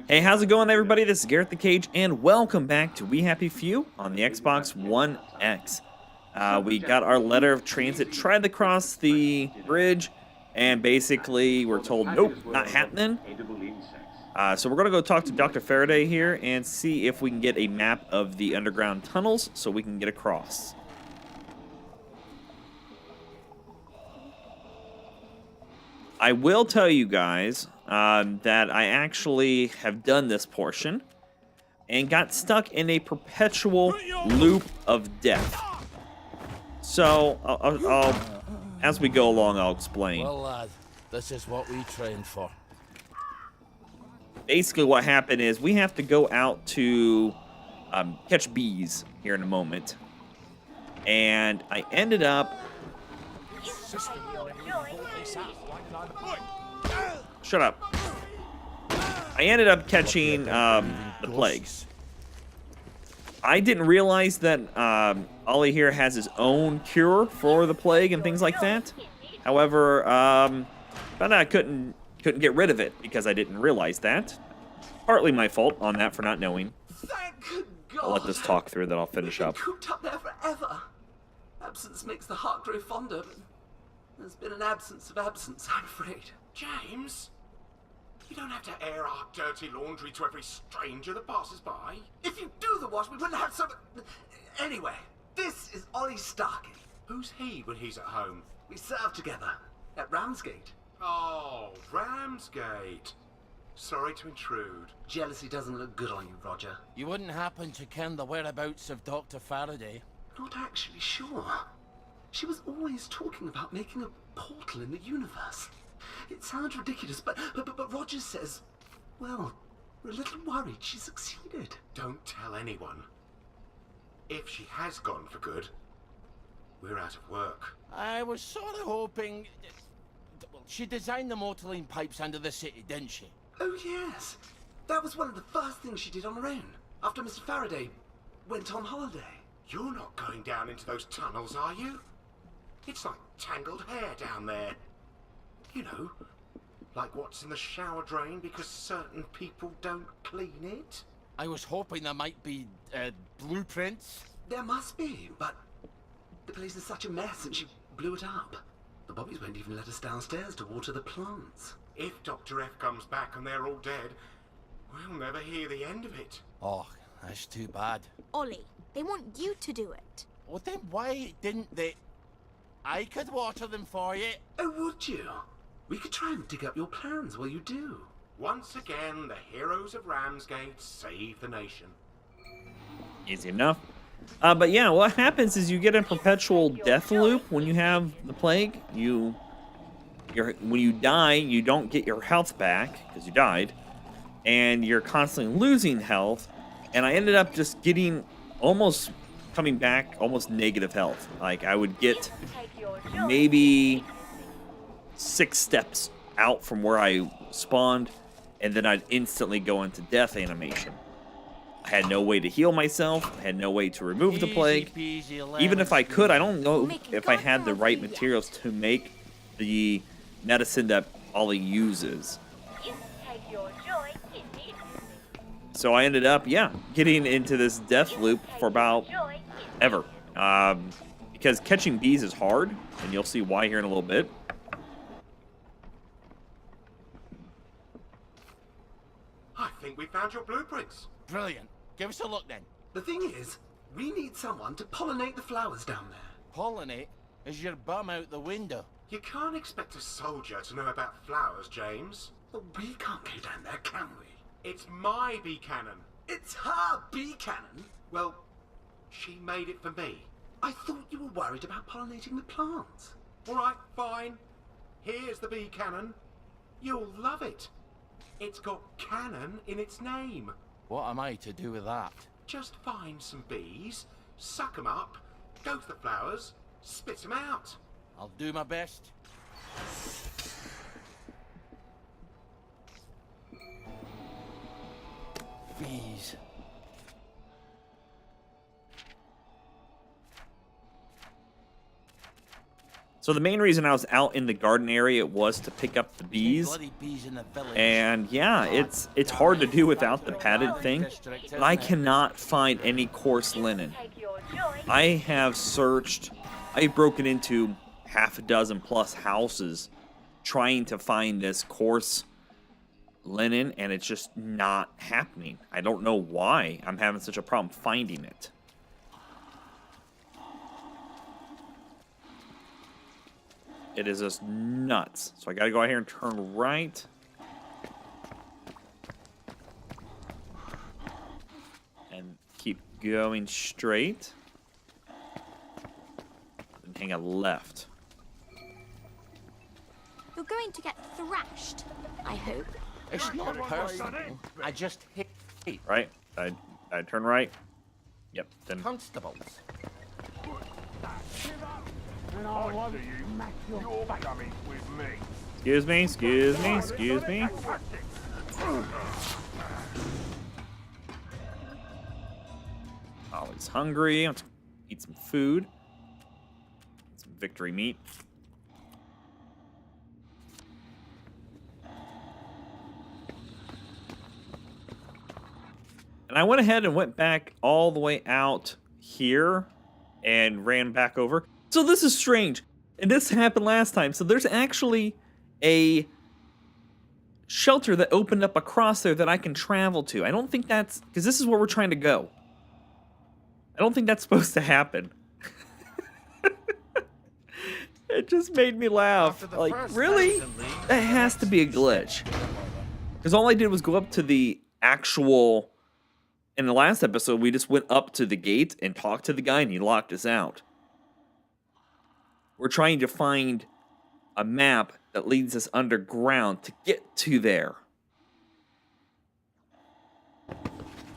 Hey, how's it going, everybody? This is Garrett the Cage, and welcome back to We Happy Few on the Xbox One X. We got our letter of transit, tried to cross the bridge, and basically we're told, nope, not happening. So we're going to go talk to Dr. Faraday here and see if we can get a map of the underground tunnels so we can get across. I will tell you guys that I actually have done this portion and got stuck in a perpetual loop of death. So, as we go along, I'll explain. Well, lad, this is what we trained for. Basically, what happened is we have to go out to catch bees here in a moment. And I ended up... Shut up. I ended up catching the plague. I didn't realize that Ollie here has his own cure for the plague and things like that. However, found out I couldn't get rid of it because I didn't realize that. Partly my fault on that for not knowing. Thank God. I'll let this talk through, then I'll finish up. Cooped up there forever. Absence makes the heart grow fonder, but there's been an absence of absence, I'm afraid. James, you don't have to air our dirty laundry to every stranger that passes by. If you do the wash, we wouldn't have so much... Anyway, this is Ollie Starkey. Who's he when he's at home? We served together at Ramsgate. Oh, Ramsgate. Sorry to intrude. Jealousy doesn't look good on you, Roger. You wouldn't happen to ken the whereabouts of Dr. Faraday? Not actually sure. She was always talking about making a portal in the universe. It sounds ridiculous, but Roger says, well, we're a little worried she succeeded. Don't tell anyone. If she has gone for good, we're out of work. I was sort of hoping... Well, she designed the motorline pipes under the city, didn't she? Oh, yes. That was one of the first things she did on her own, after Mr. Faraday went on holiday. You're not going down into those tunnels, are you? It's like tangled hair down there. You know, like what's in the shower drain because certain people don't clean it. I was hoping there might be, blueprints. There must be, but the place is such a mess and she blew it up. The Bobbies won't even let us downstairs to water the plants. If Dr. F comes back and they're all dead, we'll never hear the end of it. Oh, that's too bad. Ollie, they want you to do it. Well, then why didn't they... I could water them for you. Oh, would you? We could try and dig up your plans while you do. Once again, the heroes of Ramsgate save the nation. Easy enough. But yeah, what happens is you get a perpetual death loop when you have the plague. When you die, you don't get your health back because you died, and you're constantly losing health. And I ended up just getting coming back almost negative health. Like I would get maybe 6 steps out from where I spawned, and then I'd instantly go into death animation. I had no way to heal myself. I had no way to remove the plague. Even if I could, I don't know if I had the right materials to make the medicine that Ollie uses. So I ended up, getting into this death loop for about ever. Because catching bees is hard, and you'll see why here in a little bit. I think we found your blueprints. Brilliant. Give us a look then. The thing is, we need someone to pollinate the flowers down there. Pollinate? Is your bum out the window? You can't expect a soldier to know about flowers, James. But we can't go down there, can we? It's my bee cannon. It's her bee cannon. Well, she made it for me. I thought you were worried about pollinating the plants. All right, fine. Here's the bee cannon. You'll love it. It's got cannon in its name. What am I to do with that? Just find some bees, suck them up, go to the flowers, spit them out. I'll do my best. Bees. So the main reason I was out in the garden area was to pick up the bees. Bloody bees in the village. And yeah, it's hard to do without the padded thing. But I cannot find any coarse linen. I have searched, I've broken into half a dozen plus houses trying to find this coarse linen, and it's just not happening. I don't know why I'm having such a problem finding it. It is just nuts. So I gotta go out here and turn right. And keep going straight. And hang a left. You're going to get thrashed, I hope. It's not personal. I just hit Right? I turn right. Yep. Then constables. excuse me, excuse me, excuse me. Always hungry. Let's eat some food. Some victory meat. And I went ahead and went back all the way out here and ran back over. So this is strange. And this happened last time. So there's actually a shelter that opened up across there that I can travel to. I don't think that's... because this is where we're trying to go. I don't think that's supposed to happen. It just made me laugh. Like, really? That has to be a glitch. Because all I did was go up to the actual... in the last episode, we just went up to the gate and talked to the guy, and he locked us out. We're trying to find a map that leads us underground to get to there.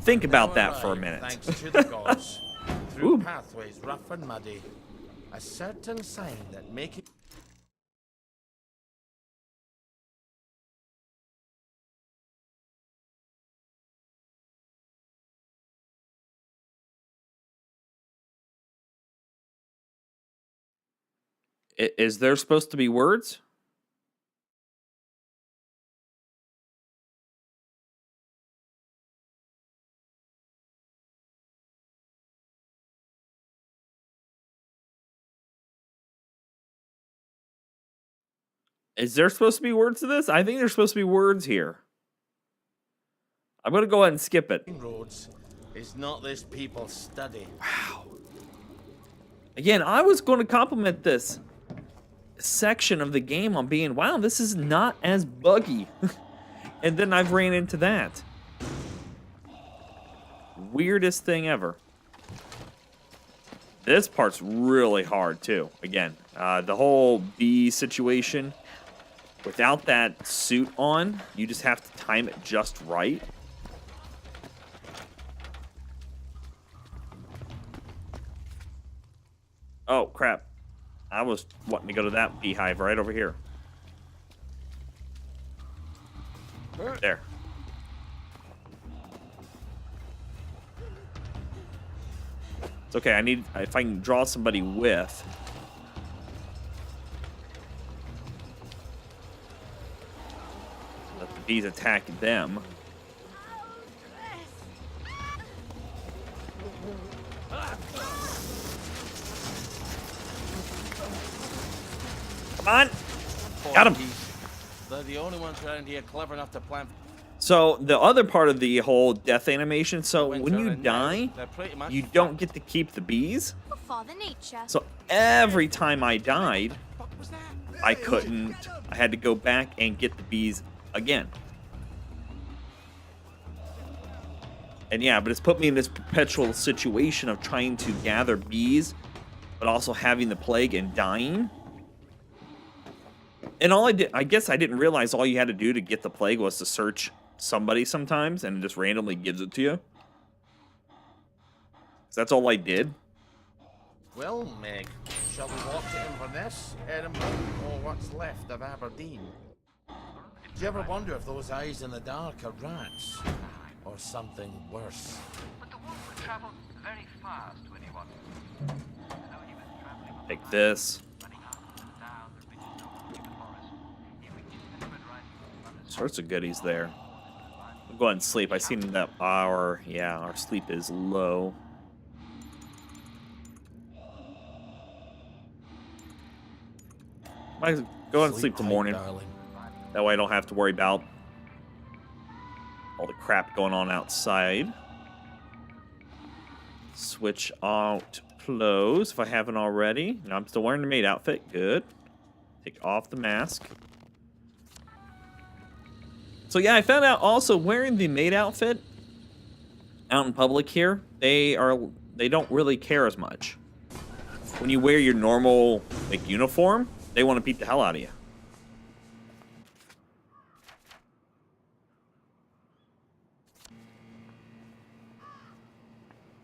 Think about that for a minute. Thanks to the gods. Through Ooh. pathways rough and muddy. A certain sign that make it... Is there supposed to be words? Is there supposed to be words to this? I think there's supposed to be words here. I'm going to go ahead and skip it. roads is not this people's study. Again, I was going to compliment this section of the game on being, wow, this is not as buggy. And then I've ran into that. Weirdest thing ever. This part's really hard, too. Again, the whole bee situation. Without that suit on, you just have to time it just right. Oh, crap. I was wanting to go to that beehive right over here. Right there. It's okay. I need, if I can draw somebody with. Let the bees attack them. Come on. Got him. They're the only ones around here clever enough to plan. So the other part of the whole death animation, so when Winter you and now, die, they're pretty much you don't get to keep the bees. Oh, Father Nature. So every time I died, I couldn't. I had to go back and get the bees again. And yeah, but it's put me in this perpetual situation of trying to gather bees, but also having the plague and dying. And all I did, I guess I didn't realize all you had to do to get the plague was to search somebody sometimes, and it just randomly gives it to you. So that's all I did. Well, Meg, shall we walk to Inverness, Edinburgh, or what's left of Aberdeen? Do you ever wonder if those eyes in the dark are rats? Or something worse? But the wolf would travel very fast when he wanted. Though he was traveling Take this. running up and sorts of goodies there. We'll go ahead and sleep. I seen that our sleep is low. Might go ahead and sleep till morning. Darling. That way I don't have to worry about all the crap going on outside. Switch out clothes if I haven't already. No, I'm still wearing the maid outfit. Good. Take off the mask. So yeah, I found out also wearing the maid outfit out in public here, they don't really care as much. When you wear your normal like uniform, they want to beat the hell out of you.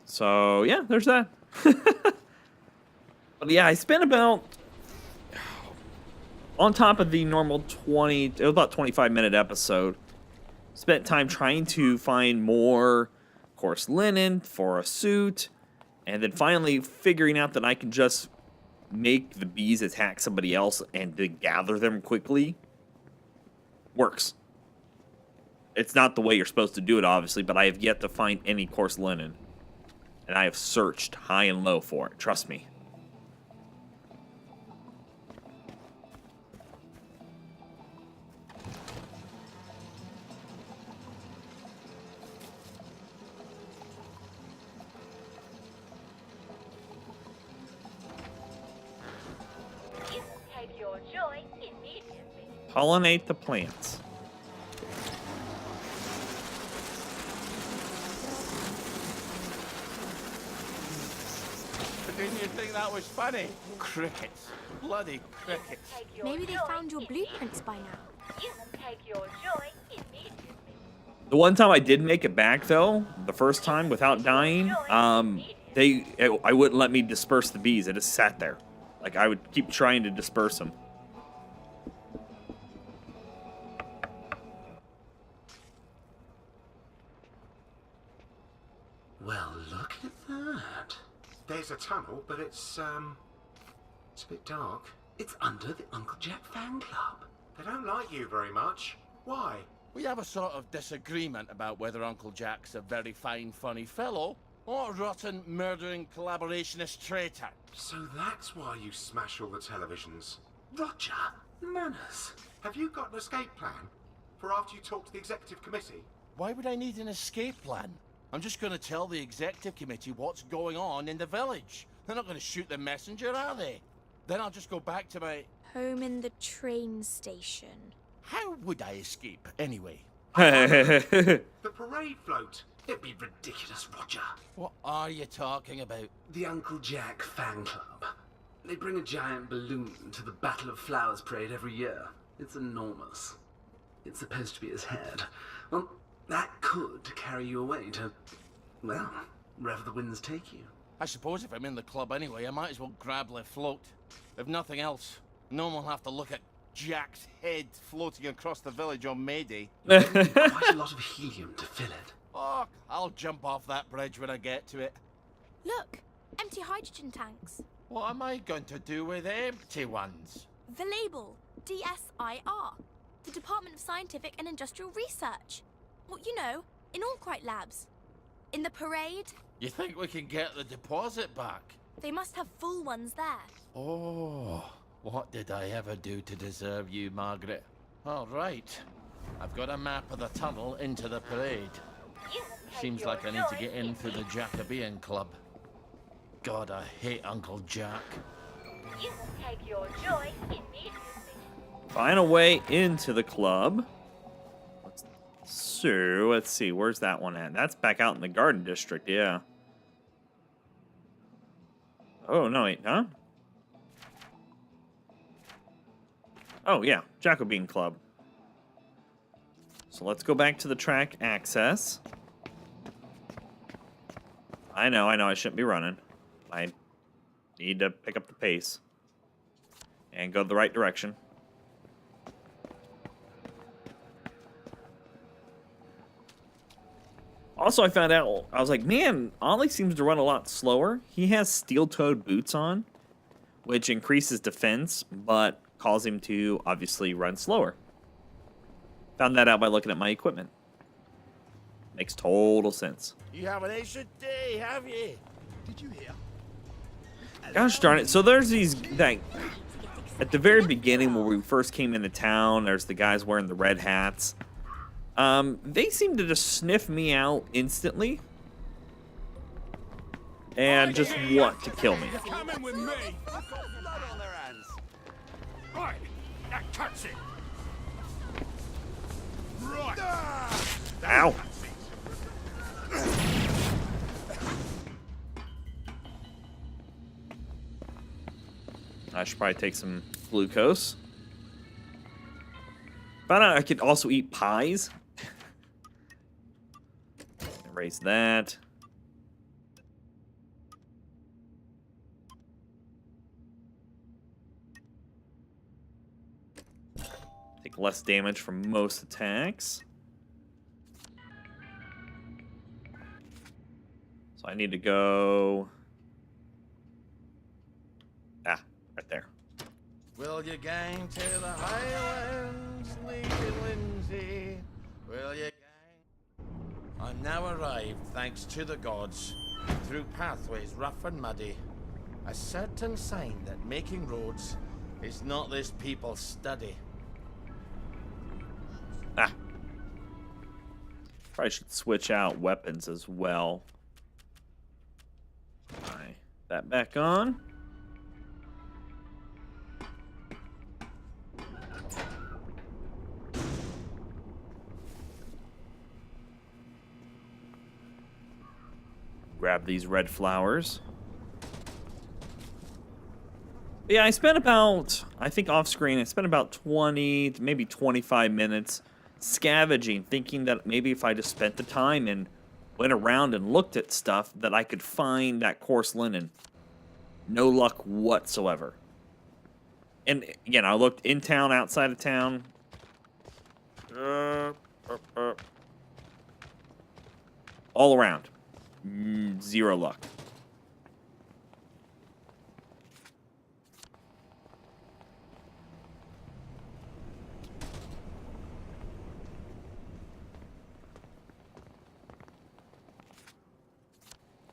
So yeah, there's that. But yeah, I spent about, on top of the normal it was about 25-minute episode, spent time trying to find more coarse linen for a suit, and then finally figuring out that I can just make the bees attack somebody else and to gather them quickly. Works. It's not the way you're supposed to do it, obviously, but I have yet to find any coarse linen. And I have searched high and low for it. Trust me. You take your joy immediately. Pollinate the plants. Didn't you think that was funny? Crickets. Bloody crickets. Take your Maybe they joy found your immediately. blueprints by now. You take your joy immediately. The one time I did make it back, though, the first time without dying, I wouldn't let me disperse the bees. It just sat there. Like, I would keep trying to disperse them. Well, look at that. There's a tunnel, but it's a bit dark. It's under the Uncle Jack fan club. They don't like you very much. Why? We have a sort of disagreement about whether Uncle Jack's a very fine, funny fellow or a rotten, murdering collaborationist traitor. So that's why you smash all the televisions. Roger, manners. Have you got an escape plan for after you talk to the executive committee? Why would I need an escape plan? I'm just going to tell the executive committee what's going on in the village. They're not going to shoot the messenger, are they? Then I'll just go back to my... Home in the train station. How would I escape, anyway? The parade float. It'd be ridiculous, Roger. What are you talking about? The Uncle Jack fan club. They bring a giant balloon to the Battle of Flowers parade every year. It's enormous. It's supposed to be his head. Well, that could carry you away to, well, wherever the winds take you. I suppose if I'm in the club anyway, I might as well grab the float. If nothing else, no one will have to look at Jack's head floating across the village on May Day. Quite a lot of helium to fill it. Oh, I'll jump off that bridge when I get to it. Look, empty hydrogen tanks. What am I going to do with empty ones? The label, DSIR. The Department of Scientific and Industrial Research. Well, you know, in Arkwright Labs. In the parade, You think we can get the deposit back? they must have full ones there. Oh, what did I ever do to deserve you, Margaret? All right. I've got a map of the tunnel into the parade. You take Seems your like I need to joy get in through the Jacobean Club. God, I hate Uncle Jack. You take your joy immediately. Find a way into the club. So, let's see. Where's that one at? That's back out in the Garden District, yeah. Oh, no, wait, huh? Oh, yeah. Jacobean Club. So let's go back to the track access. I know, I shouldn't be running. I need to pick up the pace. And go the right direction. Also, I found out, I was like, man, Ollie seems to run a lot slower. He has steel-toed boots on, which increases defense, but calls him to obviously run slower. Found that out by looking at my equipment. Makes total sense. You have an ancient day, have you? Did you hear? Gosh darn it. So there's these, like, at the very beginning when we first came into town, there's the guys wearing the red hats. They seem to just sniff me out instantly. And just want to kill me. Coming with me. Blood on their hands. Right, that cuts it. Right. Ow. I should probably take some glucose. Found out I could also eat pies. Erase that. Take less damage from most attacks. So I need to go... Ah, right there. Will you gang to the Highlands, Lee and Lindsay? Will you gang? I'm now arrived, thanks to the gods, through pathways rough and muddy. A certain sign that making roads is not this people's study. Ah. Probably should switch out weapons as well. Alright, that back on. Grab these red flowers. Yeah, I spent about, I think off screen, I spent about 20 to maybe 25 minutes scavenging, thinking that maybe if I just spent the time and went around and looked at stuff that I could find that coarse linen. No luck whatsoever. And again, I looked in town, outside of town. All around. Zero luck.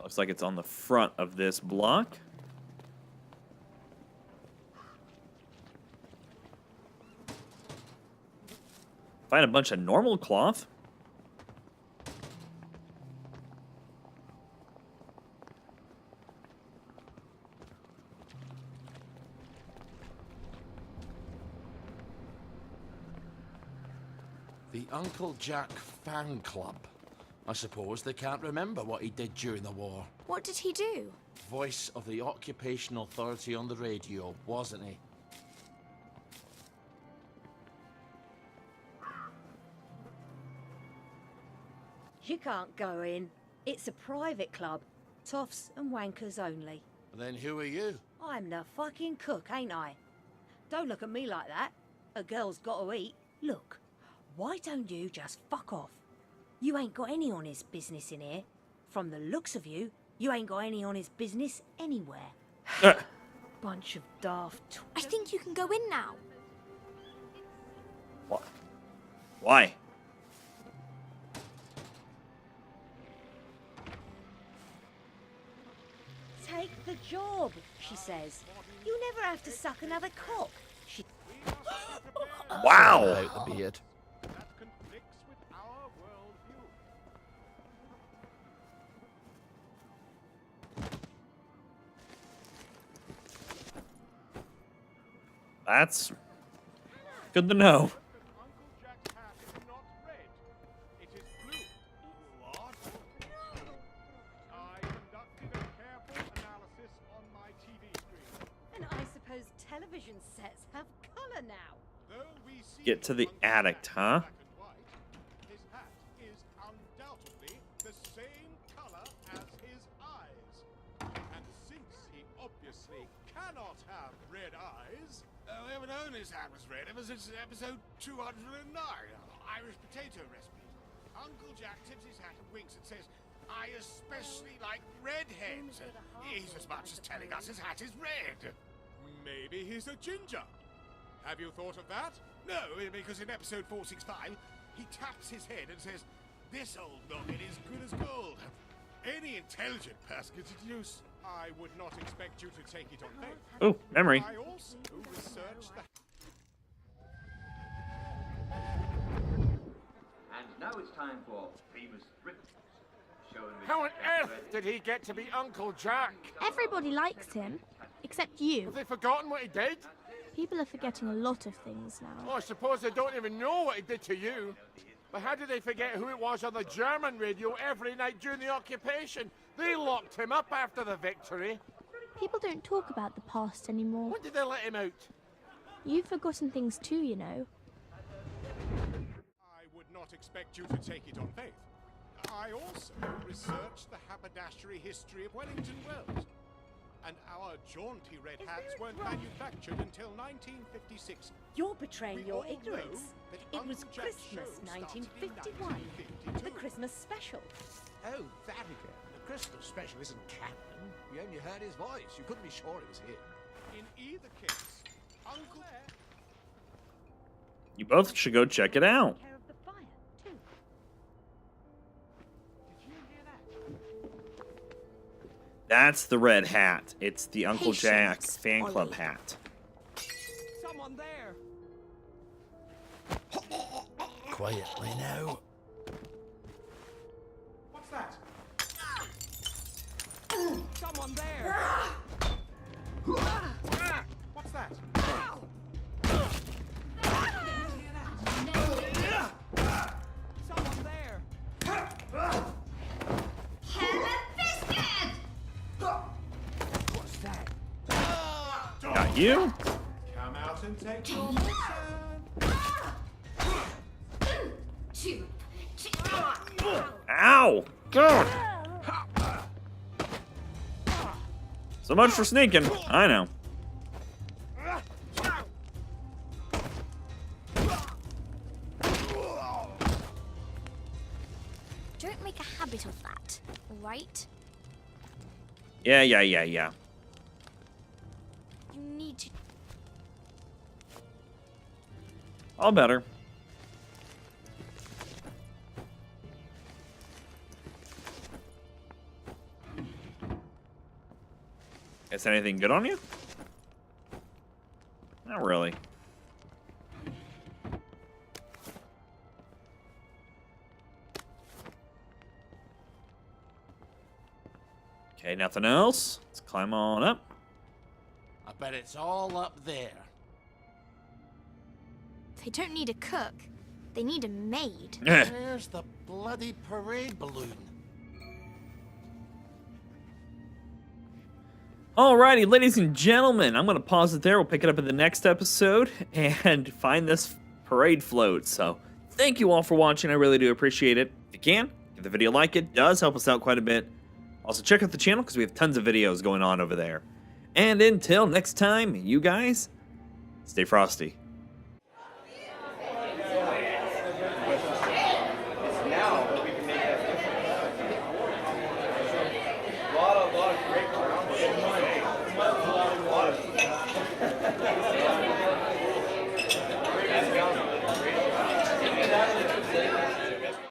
Looks like it's on the front of this block. Find a bunch of normal cloth. The Uncle Jack fan club. I suppose they can't remember what he did during the war. What did he do? Voice of the Occupational Authority on the radio, wasn't he? You can't go in. It's a private club. Toffs and wankers only. Then who are you? I'm the fucking cook, ain't I? Don't look at me like that. A girl's got to eat. Look, why don't you just fuck off? You ain't got any honest business in here. From the looks of you, you ain't got any honest business anywhere. Bunch of daft... I think you can go in now. What? Why? Take the job, she says. You never have to suck another cock. She... Wow. Out the beard. That conflicts with our worldview. That's good to know. Uncle Jack's hat is not red. It is blue. What? I conducted a careful analysis on my TV screen. And I suppose television sets have colour now. Though we see Get to the Uncle addict, Jack huh? black and white, his hat is undoubtedly the same color as his eyes. And since he obviously cannot have red eyes, we haven't known his hat was red ever since episode 209, Irish potato recipe. Uncle Jack tips his hat and winks and says, "I especially like redheads." He's as much as telling us his hat is red. Maybe he's a ginger. Have you thought of that? No, because in episode 465, He taps his head and says, "This old noggin is good as gold. Any intelligent person could deduce." I would not expect you to take it on faith. Oh, memory. I also researched the... And now it's time for famous Brit. How on earth did he get to be Uncle Jack? Everybody likes him, except you. Have they forgotten what he did? People are forgetting a lot of things now. Oh, I suppose they don't even know what he did to you. But how did they forget who it was on the German radio every night during the occupation? They locked him up after the victory. People don't talk about the past anymore. When did they let him out? You've forgotten things too, you know. I would not expect you to take it on faith. I also researched the haberdashery history of Wellington Wells. And our jaunty red hats weren't manufactured until 1956. You're betraying your We all ignorance. know that It Uncle was Jack's Christmas show started in 1951. 1952. The Christmas special. Oh, that again. The Christmas special isn't canon. You only heard his voice. You couldn't be sure it was him. In either case, Uncle... You both should go check it out. Care of the fire, too. That's the red hat. It's the Uncle Jack Patience, fan club Ollie. hat. Someone there. Quietly now. What's that? Someone there. What's that? Someone there. What's that? Got you? Come out and take your mission. Ow! God! So much for sneaking. I know. Don't make a habit of that, alright? Yeah. You need to... All better. Is anything good on you? Not really. Okay, nothing else. Let's climb on up. I bet it's all up there. They don't need a cook. They need a maid. Where's the bloody parade balloon? Alrighty, ladies and gentlemen, I'm going to pause it there. We'll pick it up in the next episode and find this parade float. So, thank you all for watching. I really do appreciate it. If you can, give the video a like. It does help us out quite a bit. Also, check out the channel because we have tons of videos going on over there. And until next time, you guys, stay frosty. A lot of great groundwork.